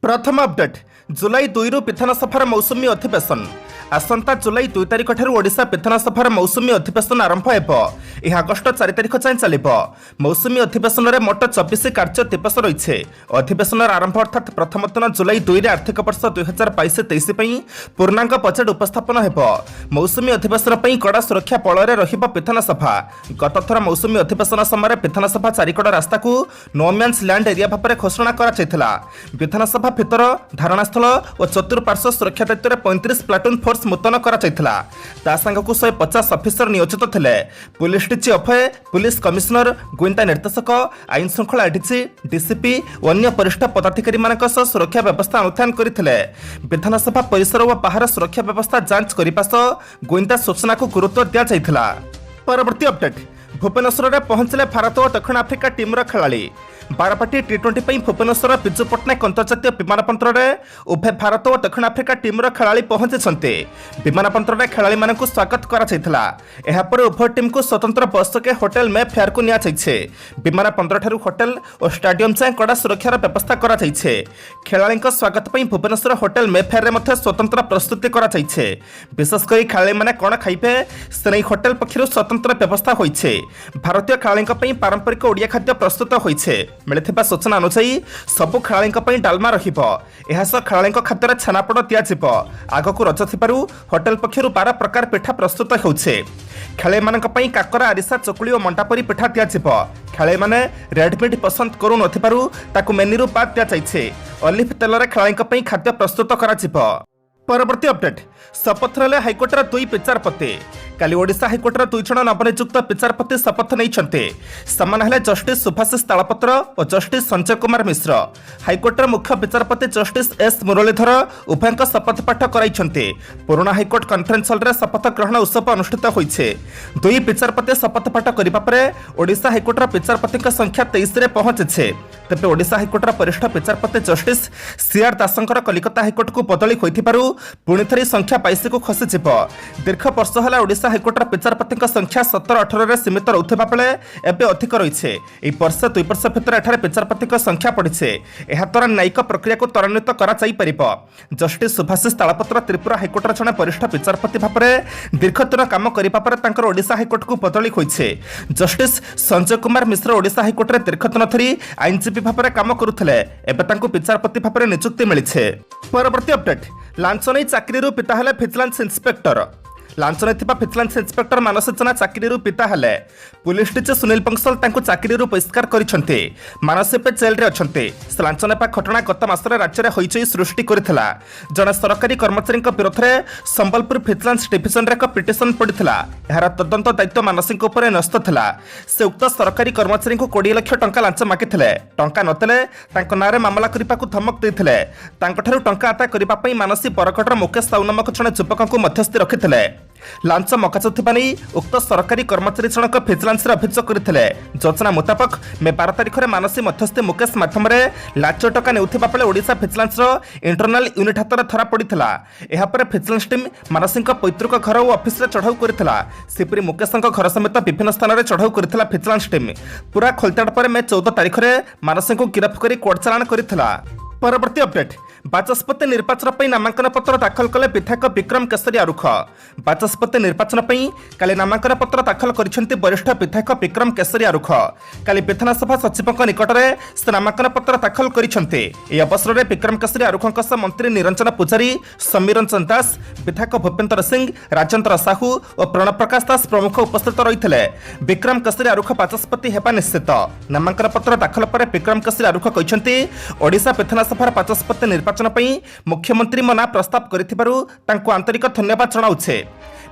प्रथम अपडेट जुलाई 2 रु विधानसभार मौसुमी अधिवेशन आसंता जुलाई 2 तारिख ठारू ओडिशा विधानसभार मौसुमी अधिवेशन आरंभ हेबो। यह अगस्ट 4 तारिख जाए चलिबो। मौसुमी अधिवेशन में मोट 24 कार्य दिवस रही। अधिवेशन आरंभ अर्थात प्रथम दिन जुलाई 2 रे आर्थिक वर्ष 2022-23 पूर्णांग बजेट उपस्थापन हेबो। मौसुमी अधिवेशन पर कड़ा सुरक्षा बल रहिबो विधानसभा। गत थर मौसुमी अधिवेशन समय विधानसभा चारिकड़ रास्ता को नो मैन्स लैंड एरिया भाव में घोषणा करा। विधानसभा भितर धारणास्थल और चतुर्पार्श्व सुरक्षा दायित्व में 35 प्लाटून फोर्स मुतयन करा सांगक 150 अफिसर नियोजित थे। पुलिस डीजी अभय, पुलिस कमिशनर, गुइंदा निर्देशक, आईन श्रृंखला एडीसी, डीसीपी और अन्य वरिष्ठ पदाधिकारी सुरक्षा व्यवस्था अनुधान करते। विधानसभा परिसर और बाहर सुरक्षा व्यवस्था जांच करने सह गुइंदा सूचना को गुरुत्व दि जाता। परवर्ती अपडेट भुवनेश्वर में पहुंचले भारत और दक्षिण आफ्रिका टीम खेलाड़ी। बारपाटी T20 भुवनेश्वर विजु पट्टनायक अंतर्जातीय विमानबंदर में उभय भारत और दक्षिण आफ्रिका टीम खेलाड़ी पहुंची। विमानबंदर में खेलाड़ी मानक स्वागत कर उभय टीम को स्वतंत्र बस के होटेल में फेयर को नियाଯାଇଛି। विमानबंदर ठारू होटेल और स्टाडियम जाए कड़ा सुरक्षार व्यवस्था कर खेलाड़ी स्वागत पर भुवनेश्वर होटेल में फेयर में स्वतंत्र प्रस्तुति कर विशेषकर खेलाड़ी मैंने कौन खाइबे से होटेल पक्षर स्वतंत्र व्यवस्था होइछे। भारतीय खेलाड़ी पारंपरिक ओडिया खाद्य प्रस्तुत होइछे। मिलिथिबा सूचना अनुसार सबु खेलाड़ी डालमा रहिबो। एहासह खेलाड़ी खाद्य छानापोड़ दिज्व। आगक रज थिबारु होटेल पक्षर 12 प्रकार पिठा प्रस्तुत होउछे। खेलाड़ी मानक काकरा, आरिसा, चकुली और मंटापरी पिठा दिज्व। खेलाड़ी माने रेड मीट पसंद करू नथिबारु ताकु मेन्यूरु बाद दिज्व। ऑलिव तेल रे खेलाड़ी खाद्य प्रस्तुत कराजिबो। परवर्ती अपडेट शपथ नेले हाइकोर्टर 2 विचारपति। काली ओडिशा हाइकोर्टर 2 जन नवनियुक्त विचारपति शपथ नहीं। समान हेले जस्टिस सुभाषिष तालपत्र और जस्टिस संजय कुमार मिश्र। हाइकोर्टर मुख्य विचारपति जस्टिस एस मुरलीधर उभय शपथ पाठ कराई। पुराना हाइकोर्ट कॉन्फ्रेंस हॉल शपथ ग्रहण उत्सव अनुष्ठित होइछे। 2 विचारपति शपथ पाठ करबा परे ओडिशा हाइकोर्टर विचारपति संख्या 23 रे पहुंचे। तेबे ओडिशा हाइकोर्टर वरिष्ठ विचारपति जस्टिस सीआर दासंकर कलिकता हाइकोर्ट को बदली होइथिबारु पुणी थरी संख्या 22 को खसीजिब। दीर्घ वर्ष है ओडिशा हाइकोर्टर विचारपति संख्या 17-18 रे सीमित रहउथिबा बेले एबे अधिक रहिछे। एई वर्ष 2 वर्ष भितर एठारे विचारपति संख्या पड़िछे। एहा द्वारा न्यायिक प्रक्रिया को त्वरान्वित करा जाई परिबो। जस्टिस सुभाषिष तालपत्र त्रिपुरा हाइकोर्टर जने वरिष्ठ विचारपति भाव में दीर्घ दिन काम करिबा परे तांकर ओडिशा हाइकोर्ट को बदली होइछे। जस्टिस संजय कुमार मिश्र ओडिशा हाइकोर्ट रे दीर्घ दिन धरी आईनजीवी भाव में काम करुथिले। एबे तांको विचारपति भाव में नियुक्ति मिलिछे। परवर्ती अपडेट लांच नहीं चाकरी पिता हेले भिजिलेंस इंस्पेक्टर। लांच नहीं भिजिलेंस इंस्पेक्टर मानस जेना चाकरी पिता हेले। पुलिस डीजी सुनील बंसल तांको चाकरी बहिष्कार करिसेंते। मानस पे जेल रे अछंते। से लांच नेपा घटना गत मासरे राज्य में होइचई सृष्टि करथिला। जने सरकारी कर्मचारी विरोध में संबलपुर भिजिलेंस डिविजन रे एक पिटिशन पड़िथिला। एहार तदंत दायित्व मानसिक उपर न्यस्त थिला। से उक्त सरकारी कर्मचारी को 20 लाख टंका लांच मागिथिले। टंका नतले तांको नारे मामला करिपाकु धमक देथिले। तांको टंका आदाय करिबा पई मानसी बरगडर मुकेश साहू नामक जने युवक को मध्यस्थी रखिथिले। लांच मकाचुथिबा नै उक्त सरकारी कर्मचारी जनक भिजिलेंस अभियोग करथिले। योजना मुताबक मे 12 तारिख में मानसी मध्यस्थी मुकेश माध्यम लाच टका नेउथिबा बेले ओडिशा भिजिलेंस इंटरनल यूनिट हाथ में धरा पड़िथिला। एहा परे भिजिलेंस टीम मानसी पैतृक घर और ऑफिस रे चढ़ाऊ करथिला। सेपरी मुकेश घर समेत विभिन्न स्थान में चढ़ाऊ करथिला भिजिलेंस टीम। पूरा खोलताड़ पर मे 14 तारिख में मानसी को गिरफ्त कर कोर्ट चालाण करथिला। परवर्ती अपडेट बाचस्पति निर्वाचन पर नामांकन पत्र दाखल कले विधायक विक्रम केसरी आरुख। बाचस्पति निर्वाचन पर काली नामांकन पत्र दाखल करिसेंती वरिष्ठ विधायक विक्रम केसरी आरुख। काली विधानसभा सचिव निकट में से नामांकन पत्र दाखल करिसेंती। एही अवसर में विक्रम केसरी आरुखଙ୍କ सह मंत्री निरंजन पूजारी, समीर रंजन दास, विधायक भूपेंद्र सिंह, राजेंद्र साहू और प्रणव प्रकाश दास प्रमुख उपस्थित रहिथिले। विक्रम केसरी आरुख बाचस्पति हेबा निश्चित। नामांकन पत्र दाखल पर विक्रम केसरी आरुख कहिसेंती ओडिशा विधानसभा बाचस्पति निर्वाचन मुख्यमंत्री मना प्रस्ताव करिथिबारु तांको आंतरिक धन्यवाद जणाउछे।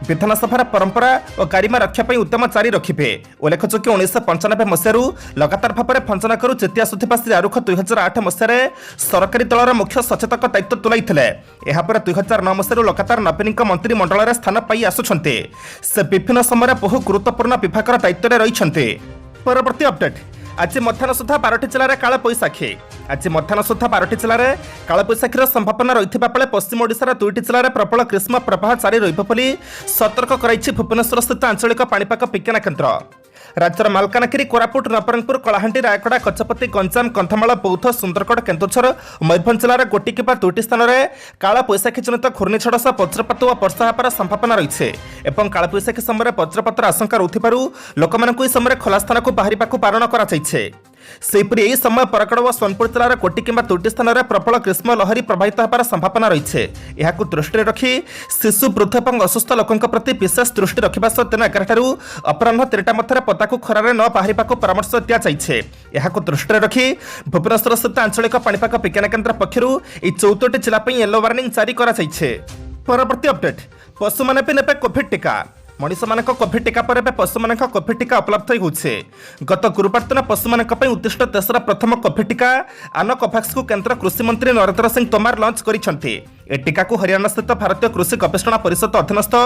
विधानसभार परंपरा और गारिमा रक्षा पर उद्यम जारी रखिबे। उल्लेखযোग्य 1995 मसीह लगातार भाव में भंजना करू जेती आसुथिबा श्री आरुख 2008 मसीह सरकारी दलर मुख्य सचेतक दायित्व तुलाइथिले। एहा पर 2009 मसीह लगातार नवीन मंत्रिमंडल स्थान पाई आसुछन्ते। से विभिन्न समय बहु गुरुत्वपूर्ण विभागर दायित्व रे रहिछन्ते। परवर्ती अपडेट आज मध्याह्न सुधा 12टी जिले में काल बैशाखी। आज मध्याह्न सुधा 12टी जिले में काल बैशाखीर संभावना रही बेले पश्चिम ओडिशार 2टी जिले में प्रबल ग्रीष्म प्रवाह जारी रही सतर्क कराई भुवनेश्वर स्थित आंचलिक पाणीपाग विज्ञान केन्द्र। राज्यर मालकानगिरी कोरापुट नवरंगपुर कलाहांडी रायगड़ा गजपति गंजाम कंधमाल बौद्ध सुंदरगढ़ केन्दुझर मयूरभंज जिलार गोटी किंवा दुईटी स्थान में काला बैशाखी जनित घूर्णिझड़ सह वज्रपात और वर्षा होबार संभावना रही है। काला बैशाखी समय वज्रपातर आशंका रही लोक समय खोला स्थान को बाहर बारण कर सेपरी यही समय बरगड़ और सोनपुर जिलार गोटी किंवा दुईटी स्थान में प्रबल ग्रीष्म लहरी प्रभावित होबार संभावना रही है। दृष्टि रखी शिशु वृद्ध और असुस्थ लोकों प्रति विशेष दृष्टि रखा सह दिन 11 अपराह 3टा मध्य पदाक खरार न बाहर परामर्श दि जाइए। दृष्टि रखी भुवनेश्वर स्थित आंचलिक पाणीपाग विज्ञान केन्द्र पक्षर 14टी जिला येलो वार्निंग जारी कर। परवर्ती अपडेट पशु मैंने भी नेबे कोविड टीका मनीष मान कोविड टीका पर पशु मान कोविड टीका उपलब्ध होउछे। गत गुरुवार दिन पशु मान उत्तिष्ट देशर प्रथम कोविड टीका आनो कोभैक्स को केंद्र कृषि मंत्री नरेंद्र सिंह तोमर लॉन्च करिसेंती। ए टीका को हरियाणा स्थित भारतीय कृषि गवेषणा परिषद अधीनस्थ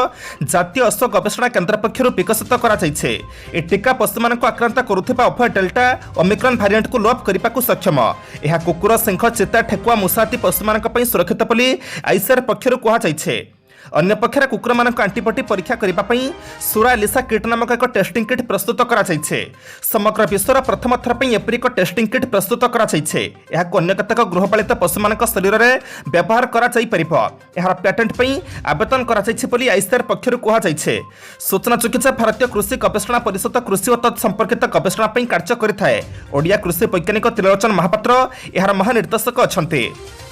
जातीय अश्व गवेषणा केंद्र पक्षर विकसित करा जाइछे। ए टीका पशु मान आक्रांत करुथिबा अफय डेल्टा ओमिक्रॉन वेरिएंट को लोप करने को सक्षम। यह कुकुर सिंह चिता ठेकुआ मूषा आदि पशु मान सुरक्षित बोली आईसीआर पक्षर कहा जाइछे। अन्य पक्षरे कुकुर मान आंटीबॉडी परीक्षा करने सुरा एलिसा किट नामक एक टेस्टिंग किट प्रस्तुत करा जाइछे। समग्र विश्वर प्रथम थर पर एपरी एक टेस्टिंग किट प्रस्तुत करा जाइछे। यहाको अन्य केतेक गृहपालित पशु मान शरीर में व्यवहार करा जाई परिबो। एहार पेटेंट पई आवेदन करा जाइछे बोली आईसीआर पक्षर कहा जाइछे। सूचना चुकी भारतीय कृषि गवेषणा परिषद कृषि और तत्संपर्कित गवेषणा पई कार्य करिथाए। ओडिया कृषि वैज्ञानिक त्रिलोचन महापात्र एहार महानिर्देशक अछंती।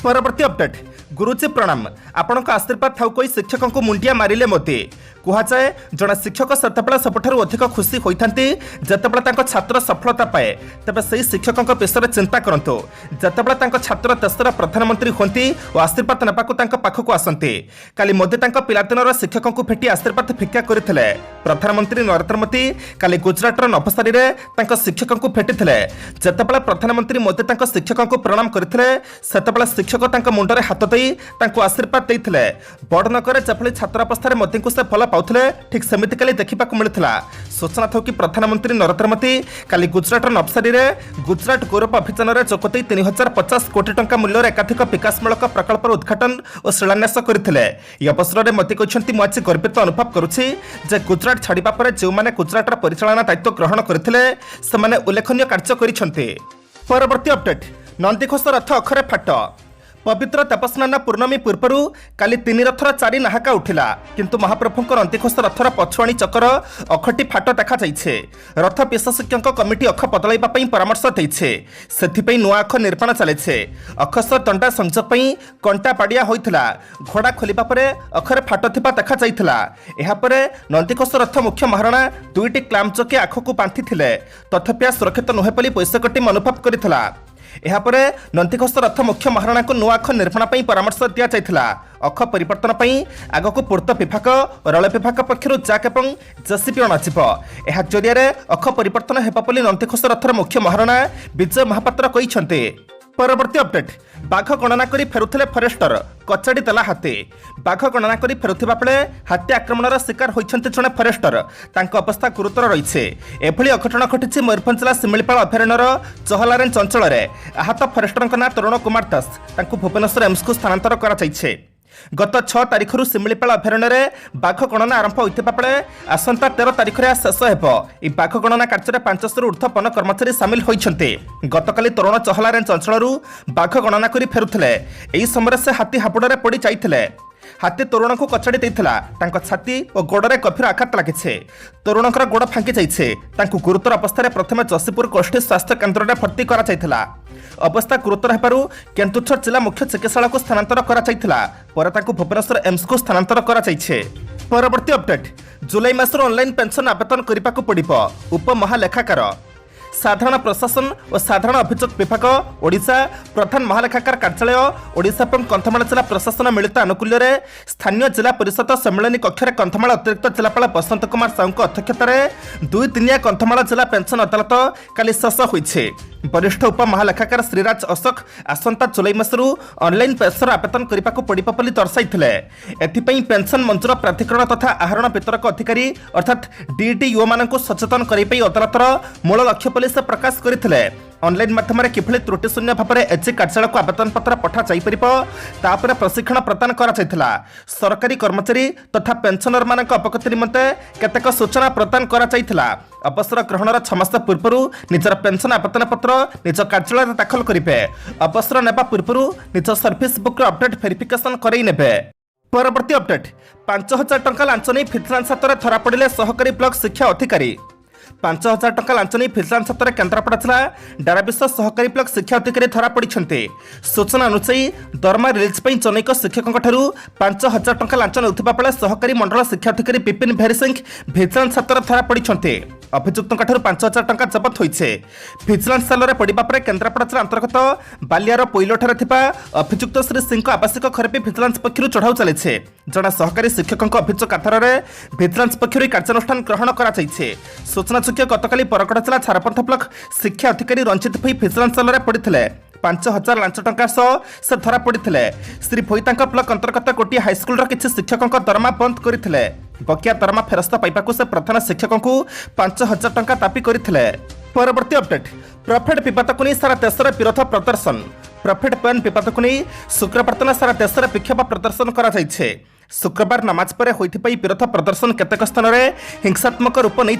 परवर्ती अपडेट गुरुजी प्रणाम आपण आशीर्वाद थाउ कोई शिक्षकों को मुंडिया मारिले मोती कहुए। जड़े शिक्षक सेतबेले सबुठारु अधिक खुशी होइथांती जेतेबेले तांको छात्र सफलता पाए। तेबे सही शिक्षकों विषय चिंता करंतु जेतेबेले तांको छात्र देशर प्रधानमंत्री होती और आशीर्वाद नेबाकू तांको पाखकू आसंती। काली मोदी तांको पिलादिनर शिक्षकों को भेटी आशीर्वाद भिक्षा करथिले। प्रधानमंत्री नरेंद्र मोदी काली गुजरातर नवसारी रे तांको शिक्षकों को भेटिथिले। जेतेबेले प्रधानमंत्री मोदी तांको शिक्षकों को प्रणाम करथिले सेतेबेले शिक्षक तांको मुंडरे हाथ देई तांको आशीर्वाद देइथिले। बड़नगर जेभली छात्रावस्था मोदी को से फल पाउथिले ठीक सेमिति काली देखा मिलता। सूचना था कि प्रधानमंत्री नरेंद्र मोदी काली गुजरात नवसारी रे गुजरात गौरव अभियान में जोगदे 3050 कोटी टंका मूल्यर एकाधिक विकासमूलक प्रकल्पर उद्घाटन और शिलान्यास करथिले। यह अवसर में मोदी कहते मु आज गर्वित अनुभव करुछि जे गुजरात छाड़िबा परे जो माने गुजरातर परिचालना दायित्व ग्रहण करथिले सेमाने उल्लेखनीय कार्य करिसेंते। परवर्ती अपडेट नंदीघोष रथ अखरे फाट पवित्र तपस्नान पूर्णमी पूर्वर काली 3 रथर 4 नाहाका उठिला किंतु महाप्रभुंक नंदीघोष रथर पछुआणी चक्र अखटी फाट देखा जाइछे। रथ विशेषज्ञ कमिटी अख बदलाइबा पई परामर्श दैछे। सेथिपई नुआ अख निर्माण चलेछे। अख सह दंडा संजोग पई कंटा पाडिया होइथिला। घोड़ा खोलिबा परे अखरे फाट थिबा देखा जाइथिला। एहा परे नंदीघोष रथ मुख्य महाराणा 2टी क्लाम चके आखकू बांधिथिले तथापि सुरक्षित नुहे बोली बैशक टीम अनुभव करथिला। एहापरे नंदीघोष रथ मुख्य महाराणा को नुआ अख निर्माण पई परामर्श दिया जाइथिला। अख परिवर्तन पई आगको पूर्त विभाग रेल विभाग पक्षरु जाक एवं जेसीबी अणाजिब। एहा जरिया अख परिवर्तन हेबा बोली नंदीघोष रथर मुख्य महाराणा विजय महापात्र कहिसंते। परवर्ती अपडेट बाघ गणना करी फेरुथिले फरेस्टर कचाड़ी देला हाथी। बाघ गणना करी फेरुथिबा बेले हाथी आक्रमणर शिकार होइछन्ते जणे फरेस्टर तांको अवस्था गुरुतर रहिछे। एभली अघटन घटिछि मयूरभंज जिला सिमिलीपाल अभयारण्यर चहलारेंज अंचल में। आहत फरेस्टरक नाम तरुण कुमार दास तांको भुवनेश्वर एम्स को स्थानांतर करा जाइछे। गत 6 तारिखर सिमिलीपाल अभयारण्य में बाघ गणना आरंभ होता बेले आसंता 13 तारिख शेष हो। बाघ गणना कार्य 500 ऊर्ध्व वन कर्मचारी सामिल होती। गतकाली तरुण चहला रेंज अंचल बाघ गणना कर फेरुले। यही समय से हाथी हापुड़े पड़ जाते। हाथी तरुण को कचाड़ी देता छाती और गोड़े गभीर आघात लगी। तरुणकर गोड़ फांकी जाइए। गुरुतर अवस्था प्रथम जसीपुर गोष्ठी स्वास्थ्य केन्द्र में भर्ती करा अवस्था गुरुतर हेबारु केन्दुझर जिला मुख्य चिकित्सालय को स्थानांतर करा भुवनेश्वर एम्स को स्थानांतर करा। परवर्ती अपडेट जुलाई मासर ऑनलाइन पेंशन आवेदन करने को पड़िबो। उपमहालेखाकार साधारण प्रशासन और साधारण अभियोग विभाग ओडिशा प्रधान महालेखाकार कार्यालय ओडिशा एवं कंधमाल जिला प्रशासन मिलित आनुकूल्य स्थानीय जिला परिषद सम्मेलनी कक्ष कंधमाल अतिरिक्त जिलापाल बसंत कुमार साहू अध्यक्षतार 2 दिनिया कंधमाल जिला पेंशन अदालत काली शेष होइछे। वरिष्ठ उपमहालेखाकार श्रीराज अशोक आसंता जुलाई मासरू ऑनलाइन पेंशन आवेदन करने को पड़िबो बोली दर्शाइथिले। एथिपई पेंशन मंजूर प्राधिकरण तथा आहरण वितरक अधिकारी अर्थात डीडीओ मानकु सचेतन करने अदालतर मूल लक्ष्य से प्रकाश करथिले। ऑनलाइन माध्यम किभଳି त्रुटिशून्य भाव में एचजी कार्यालय को आवेदन पत्र पठा जापर प्रशिक्षण प्रदान कर सरकारी कर्मचारी तथा पेंशनर मान अवगति निमंते केतेक सूचना प्रदान कर अवसर ग्रहणर 6 मास पूर्व निजर पेंशन आवेदन पत्र निज कार्यालय दाखल करेंगे। अवसर नेबा पूर्व निज सर्विस बुक अपडेट वेरिफिकेशन करने। परवर्ती अपडेट 5000 टंका लांच नहीं फिजिलांस हाथ में धरा पड़े सहकारी ब्लॉक शिक्षा अधिकारी। 5000 टंका लांच नहीं फिजिलांस हाथ में केन्द्रापड़ा जिला डाराविश सहकारी ब्लॉक शिक्षा अधिकारी धरा पड़ी। सूचना अनुसार दरमा रिलीज पर जनैक शिक्षकों 5000 टंका लांच नेउथिबा बेले सहकारी मंडल शिक्षा अधिकारी विपिन भेरी सिंह फिजिलांस हाथ में धरा पड़ी। अभियुक्तों 5000 टंका जबत होइछे। फिजिलांस साल में पड़ा पर केन्द्रापड़ा जिला अंतर्गत बालियार पोइलठार अभियुक्त श्री सिंह आवासिक घर पर फिजिलांस पक्षर चढ़ाऊ चली। जड़े सहकारी शिक्षकों अभियोग आधार में फिजिलांस पक्षर कार्यानुष्ठान ग्रहण कर सूचनायोग्य गतकाली बरगड़ जिला झारपंथ ब्लॉक शिक्षा अधिकारी रंजित भई फिजिलांस साल में पड़ते 5000 लांच टंका सह से धरा पड़ते। श्री भोई ब्लॉक अंतर्गत गोटे हाईस्कल किसी शिक्षकों दरमा बंद करते। बकिया दरमा फेरस्त पाइबाकू से प्रधान शिक्षकों को 5000 टंका दाबी करते। परवर्ती अपडेट प्रॉफिट विवाद को नहीं सारा देश में विरोध प्रदर्शन। प्रॉफिट पेन विवाद को नहीं शुक्रवार दिन सारा देश में विक्षोभ प्रदर्शन कर शुक्रवार नमाज पर होइथि विरोध प्रदर्शन केतेक स्थान में हिंसात्मक रूप नहीं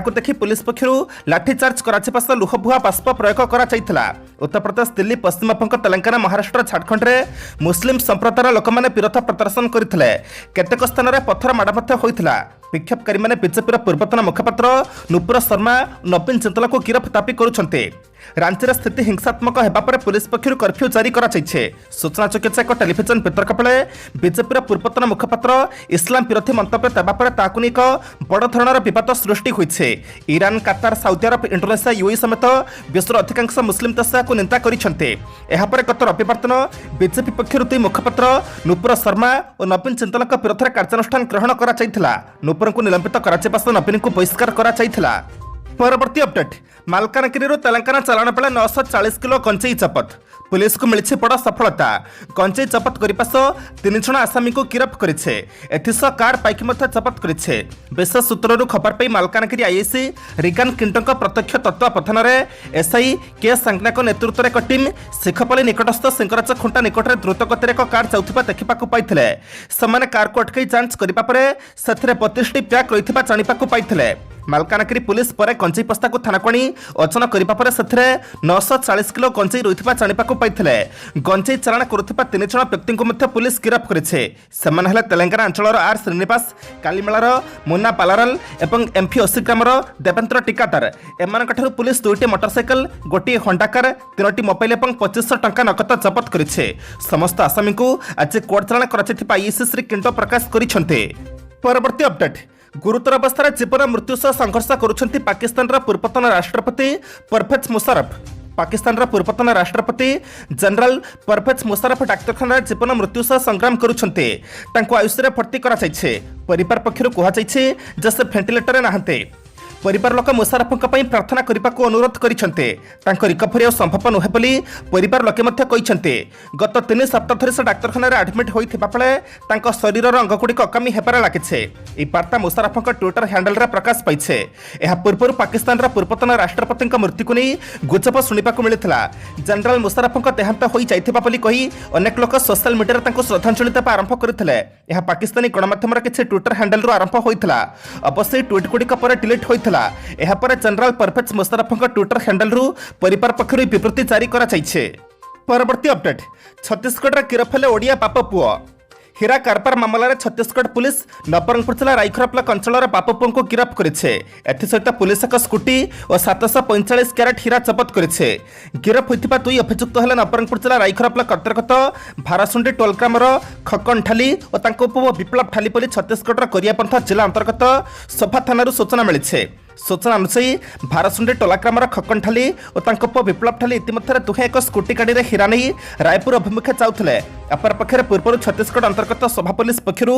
देखि पुलिस पक्षर लाठीचार्ज कर लुहबुआ बाष्प प्रयोग कर उत्तर प्रदेश दिल्ली पश्चिम बंग तेलंगाना महाराष्ट्र झारखंड में मुस्लिम संप्रदायर लोक मैंने विरोध प्रदर्शन करते। केतेक स्थान में पत्थर माड़ होता। विक्षोभकारी मैंने बीजेपी पूर्वतन मुखपात्र नुपुर शर्मा नवीन जिंतला को गिरफ दाबी करुछन्ते। रांची में स्थिति हिंसात्मक होगा पर पुलिस पक्षर कर्फ्यू जारी कर सूचनायोग्य एक टेलीविजन वितर्क बेले बीजेपी पूर्वतन मुखपात्र इस्लाम विरोधी मंतव्य देवापर एक बड़ धरणर विवाद सृष्टि होइछे। ईरान कतार साउदी अरब इंडोनेशिया यूएई समेत विश्वर अधिकांश मुस्लिम देश को निंदा करछन्ते। एहापर गत रविवार दिन बीजेपी पक्षर 2 मुखपात्र नुपुर शर्मा और नवीन जिंतला विरोध में कार्यानुष्ठान ग्रहण कर नुपुर को निलंबित कर नवीन को बहिष्कार कर। परवर्ती अपडेट मालकानगिरी तेलंगाना चलाण बेले 940 किलो गंजेई जबत। पुलिस को मिली बड़ सफलता। गंजेई जबत करने सह 3 जण आसामी को गिरफ्त करेছে। एथिसह कार बाइक जबत करेছে। विशेष सूत्रु खबर पाई मालकानगिरी आईआईसी रिगान किंटो प्रत्यक्ष तत्वावधान में एसआई के सांगना नेतृत्व में एक टीम शिखपल्ली निकटस्थ सिंगराज खुंटा निकट में द्रुत गति एक कार जाऊा देखा पाई। से कार को अटकई जांच करने से 32टी ब्याग रही जाना। मालकानगिरी पुलिस पर गंजेई बस्ता को थाना को ओजन करने से 940 किलो गंजेई रही जाना पाई। गंजेई चालाण करुवा 3 जण व्यक्ति को पुलिस गिरफ्त करेছে। से तेलंगाना अंचल आर श्रीनिवास कालीमेलार मुन्ना पालाराल और एमपी 80 ग्रामर देवेन्द्र टिकादार। एम पुलिस 2टी मोटरसाइकेल गोटे होंडा कार 3टी मोबाइल और 2500 टंका नगद जबत करेছে। समस्त आसामी को आज कोर्ट चालाण कर आईएसी श्री किंटो प्रकाश करछन्ते। परवर्ती अपडेट गुरुतर अवस्था जीवन मृत्यु सह संघर्ष करुछन्ति पाकिस्तान पूर्वतन राष्ट्रपति परवेज मुशर्रफ। पाकिस्तान पूर्वतन राष्ट्रपति जनरल परवेज मुशर्रफ डाक्तखाना जीवन मृत्यु सह संग्राम करुछन्ति। तांको आयुष भर्ती कराଯାଇଛି। परिवार पक्षरु कुहाଯାଇଛି जे से वेंटिलेटर नाहंते। परिवार लोक मुशर्रफ प्रार्थना करने को अनुरोध कर रिकभरी और संभव नुहे बोली परिवार लोके कहते। गत 3 सप्ताह धरी से डाक्तखाना आडमिट होता बेले शरीर अंगगुड़िक अकामी होबार लगे। बार्ता मुशर्रफ ट्विटर हैंडल रे प्रकाश पाई। यह पूर्व पाकिस्तान पूर्वतन राष्ट्रपति मृत्यु को नहीं गुजब शुणा मिलता। जनरल मुशर्रफ देहांत हो जाइथिबा बोली कही अनेक लोक सोशल मीडिया श्रद्धांजलि देवा आरंभ करते। यह पाकिस्तानी गणमाध्यम किसी ट्विटर हैंडल रू आरंभ होता। अवश्य ट्विट गुड़िक डिलीट होता। एहापर general Pervez Musharraf Twitter handle रू परिवार पक्षर विवृत्ति जारी कर। परवर्ती अपडेट छत्तीसगढ़ गिरफ हेले ओडिया बाप पुओ। हीरा कारबार मामलें छत्तीसगढ़ पुलिस नवरंगपुर जिला रायखरा ब्लॉक अंचल बाप पुओं को गिरफ्त करेছে। एसत पुलिस एक स्कूटी और 745 क्यारेट हीरा जबत करेছে। गिरफ होता 2 अभियुक्त हेले नवरंगपुर जिला रायखरा ब्लॉक अंतर्गत भारसुंडी टोल ग्रामर खकन ठाली और पुओ विप्लव ठाली बोली छत्तीसगढ़ करियापंथा जिला अंतर्गत सभा थाना सूचना मिली। सूचना अनुसार भारसुंडी टोला ग्रामर खकन ठाली और पुओ विप्लव ठाली इतिमध्य दुहे एक स्कूटी गाड़ी में हीरा नहीं रायपुर अभिमुखे जाऊे। अपर पक्षे पूर्व छत्तीसगढ़ अंतर्गत सभा पुलिस पक्षर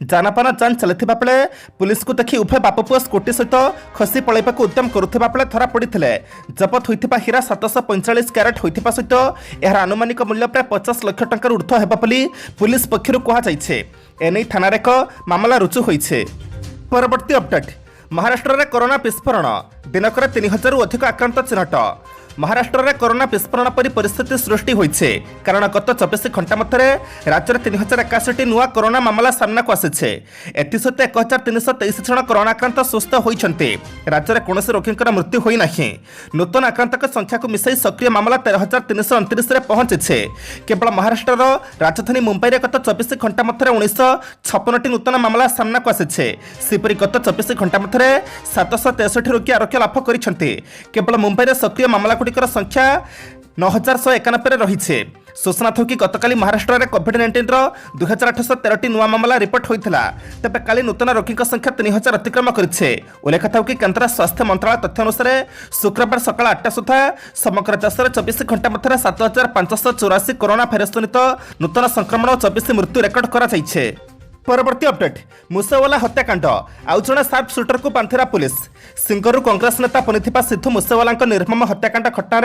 जानापाना जांच चलता बेले पुलिस को देखि उभय बाप पुओ स्कूटी सहित खसी पलैबा उद्यम करुवा बेले धरा पड़ते। जबत होता हीरा 745 क्यारेट होता सहित यार आनुमानिक मूल्य प्राय 50 लाख टंकार ऊर्ध्व होगा बोली पुलिस पक्षर कहुई। एने थाना एक मामला रुजु होइछे। परवर्ती अपडेट महाराष्ट्र में कोरोना विस्फोरण दिनकर 3000 अधिक आक्रांत चिन्हट। महाराष्ट्र में कोरोना विस्फोरण परी परिस्थिति सृष्टि होइछे कारण गत 24 घंटा मध्य राज्य में 3081 नुआ कोरोना मामला सामना को आसिछे। एसत 1323 जन कोरोना आक्रांत सुस्थ होइछन्ते। राज्य में कौनसी रोगींकर मृत्यु होई नाही। नूतन आक्रांतक संख्या को मिसाई सक्रिय मामला 13329 रे पहुंचीछे। केवल महाराष्ट्र राजधानी मुंबई में गत 24 घंटा मध्य 1956 नूतन मामला सामना को आसिछे। सेपरी गत 24 घंटा मध्य 763 रोगी आरोग्य लाभ करिसेंते। केवल मुंबई में सक्रिय मामला गुड़िकर संख्या 9191 रही है। सूचना थो कि गतकाली महाराष्ट्र में कोविड-19 2813 नुआ मामला रिपोर्ट होता। तेज काली नूतन रोगी संख्या 3000 अतिक्रम करे। उल्लेख था कि केन्द्र स्वास्थ्य मंत्रालय तथ्य अनुसार शुक्रवार सकाल 8टा सुधा समग्र देश में 24 घंटा मध्य 7584 कोरोना भाइरस जनित नूतन संक्रमण और 24 मृत्यु रेकर्ड कर। परवर्ती अपडेट मुसेवाला हत्याकांड आउ जड़े सार्प सुटर को बांधिरा पुलिस। सिंगरू कांग्रेस नेता बनिथिबा सिद्धू मुसेवाला निर्मम हत्याकांड घटना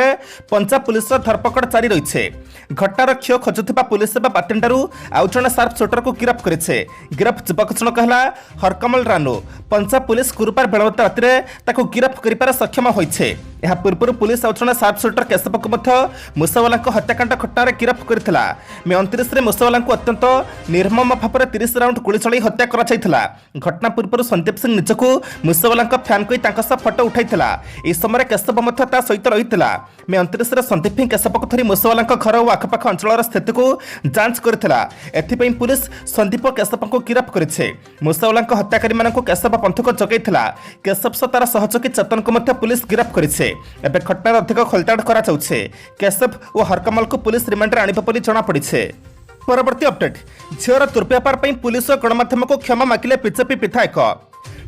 पंजाब पुलिस धरपकड़ जारी रही। घटनार क्षय खोजुथिबा पुलिस बातिंडारू आउ जड़े सार्प सुटर को गिरफ्त करिছে। गिरफ्त युवक जनक है हरकमल रानू। पंजाब पुलिस गुरुवार बेलवता राति गिरफ्त कर सक्षम होइছে। यह पूर्व पुलिस आउ जड़े सार्प सुटर केशव को मुसेवाला हत्याकांड घटना गिरफ्त करथिला। मे 29 मुसेवाला अत्यंत निर्मम भाव 30 राउंड गुली चलाई हत्या करा। घटना पूर्व संदीप सिंह निजक मुसेवाला फैन कही फटो उठाइला। यह समय केशव सहित रही। मे 29 संदीप केशव को धरी मुसेवाला घर और आखपाख अंचल स्थिति को जांच करथिला। एथिपई पुलिस संदीप केशव को गिरफ्त करिছে। मुसेवाला हत्याकारी मानक केशव बंधुक जगैथिला। केशव सह तार सहयोगी चेतन को पुलिस गिरफ्त करिছে। एबे घटनार अधिक खोलताड़ करा जाउছে। केशव और हरकमल को पुलिस रिमांडर आनिबा बोली जणा पड़िছে। परवर्ती अपडेट झीर दुर्व्यापार पर पुलिस और गणमाध्यम को क्षमा मागिले बीजेपी विधायक।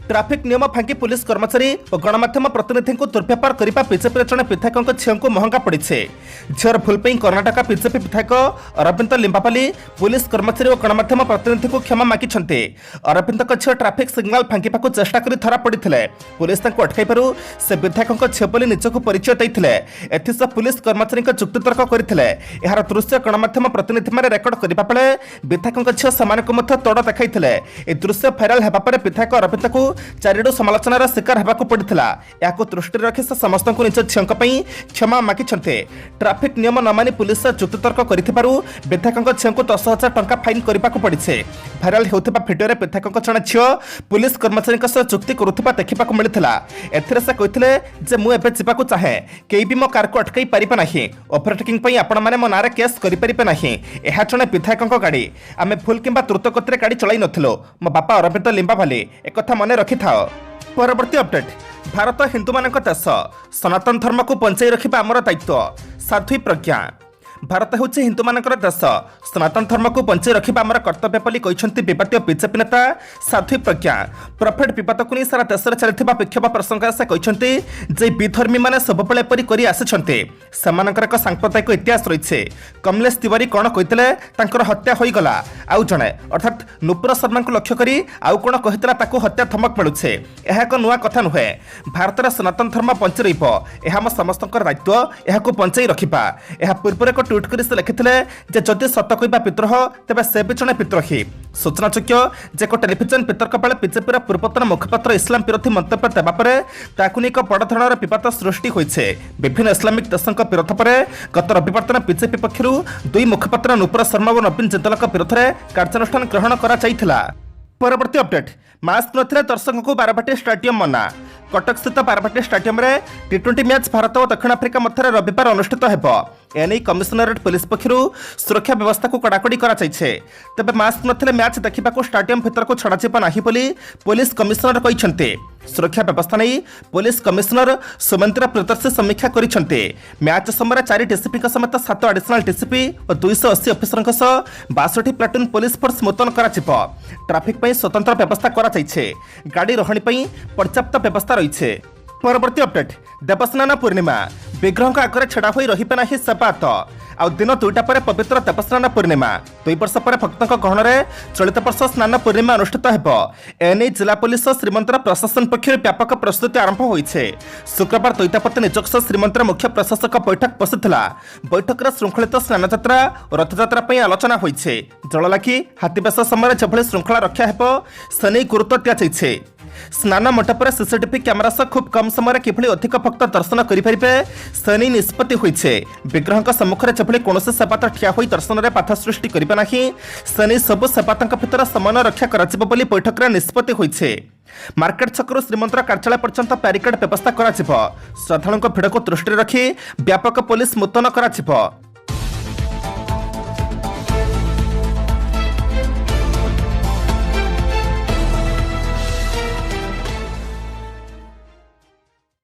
ट्राफिक नियम फांकी पुलिस कर्मचारी और गणमाध्यम प्रतिनिधि को दुर्व्यापार करने बीजेपी जड़े विधायक झील को महंगा पड़े। झीर भूल कर्णाटक बीजेपी विधायक अरविंद लिंबापाली पुलिस कर्मचारी और गणमाध्यम प्रतिनिधि को क्षमा मागिछन्ते। अरविंद झील ट्राफिक सिग्नाल फांकीपा चेष्टा कर धरा पड़ते। पुलिस अटकाइबारु से विधायक झील बोली निजक परिचय देते। एथिसह पुलिस कर्मचारी जुक्तितर्क करते। यार दृश्य गणमाध्यम प्रतिनिधि मैंने रेकर्ड करने बेले विधायक झील से तोड़ देखाई। ए दृश्य भाइराल होगा पर विधायक अरविंद को चारिडो समालोचनार शिकार होगाक पड़ता। या दृष्टि रखी से समस्त निज झील क्षमा मागिछन्ते। ट्राफिक नियम न मानि पुलिस जुक्तितर्क करिथिबारु विधायक झील को 10,000 टंका फाइन करबाक पड़िছে। भाइराल होउथिबा भिडियोरे विधायक जणे झील पुलिस कर्मचारी सह जुक्ति करुथिबा देखिबाक मिलिथिला। एथिरे से कहिथिले जे मु एबे जिबाकू चाहे केही भी मो कार को अटकाई परिबे नाही। ओवरटेकिंग पई आपण माने मो नारे केस करि परिबे नाही। एहा जणे विधायकक गाड़ी आमे फुल किंबा द्रुत गतिरे गाड़ी चलाई नथिलो। मो बापा अरविंद लिंबापाली एक कथा मने रखि थाओ। परवर्ती अपडेट भारत हिंदू मानक देश सनातन धर्म को बंचाई रखिबा आमर दायित्व। साध्वी प्रज्ञा भारत होछि हिंदू मानकर देश सनातन धर्म को बंचाई रखिबा आमर कर्तव्य बोली कहिसंती विवादीय बीजेपी नेता साध्वी प्रज्ञा। प्रॉफिट विवाद को नहीं सारा देश में चलता विक्षोभ प्रसंग से कहते जे विधर्मी मैंने सबुबले एपरी कर आसिछन्ते। सेमानकर एक सांप्रदायिक इतिहास रही। कमलेश तिवारी कौन कहते हत्या हो गला आउ जड़े अर्थात नुपुर शर्मा को लक्ष्य करी आउ कौन कहता हत्या धमक मिलूचे। यह एक नुआ कथा नुहे। भारत में सनातन धर्म बंची रहा समस्त दायित्व यह बंचाई रखा। यह पूर्व एक ट्वीट कर से लिखिते जदि सत कहवा विद्रोह तेज से भी जड़े विद्रोही। सूचनायोग्य जे एक टेलीविजन वितर्क बेले बीजेपी पूर्वतन मुखपात्र इस्लाम विरोधी मंतव्य देवा पर एक बड़ धरण विवाद सृष्टि होइছে। विभिन्न इस्लामिक देशों विरोध पर गत रविवार दिन बीजेपी पक्षर 2 मुखपात्र नुपुर शर्मा और नवीन जिंदल विरोध में कार्यानुष्ठान ग्रहण करा। परवर्ती अपडेट मास्क नथिले दर्शकों को बारवाटी स्टेडियम मना। कटक स्थित बारवाटी स्टेडियम रे टी20 मैच भारत और दक्षिण आफ्रिका मध्य रविवार अनुष्ठित हेबो। एने कमिशनरेट पुलिस पक्षर सुरक्षा व्यवस्था को कड़ाकड़ी करा जायछे। तबे मास्क नथिले मैच देखा स्टेडियम भीतर को छड़ा जिबा नाही बोली पुलिस कमिशनर कहिसंते। सुरक्षा व्यवस्था नहीं पुलिस कमिशनर सुमंत्रा प्रियदर्शी समीक्षा करिसंते। मैच समय 4 डीसीपी समेत 7 एडिशनल डीसीपी और 280 अफिसर सह 62 प्लाटून पुलिस फोर्स मुतयन करा जिवो। ट्रैफिक पई स्वतंत्र व्यवस्था करा जायछे। गाड़ी रहणी पई पर्याप्त व्यवस्था रही। परवर्ती अपडेट देवस्नान पूर्णिमा विग्रह आगे छड़ा हो रही ना सेवात आउ दिन 2टा पर पवित्र देवस्नान पूर्णिमा 2 वर्ष पर भक्तों गहन में चलित वर्ष स्नान पूर्णिमा अनुष्ठित हो। एने जिला पुलिस श्रीमंदिर प्रशासन पक्षर व्यापक प्रस्तुति आरंभ होइছে। शुक्रवार दैतापति निजक्ष श्रीमंदिर मुख्य प्रशासक बैठक बसिथिला। बैठक में श्रृंखलित स्नान यात्रा और रथयात्रा पर आलोचना होइছে। जल लागी हाथीबेश समय जेभଳି श्रृंखला रक्षा हेब से नहीं गुरुत्व दिया जाइছে। स्नान मंडप सीसीटीवी कैमेरा सह खूब कम समय किभली अधिक भक्त दर्शन करेंगे से निष्पत्ति होइछे। विग्रह सम्मुख में जेभली कौन सेवायत ठिया होई दर्शन में बाधा सृष्टि करिबे नाही से सबु सेवायतों भितर समन्वय रक्षा कराजिबो बोली बैठक में निष्पत्ति होइछे। मार्केट छकरू श्रीमंदिर कार्यालय पर्यंत ब्यारिकेड व्यवस्था करा श्रद्धालुओं भिड़ को दृष्टि रखी व्यापक पुलिस मुतयन करा।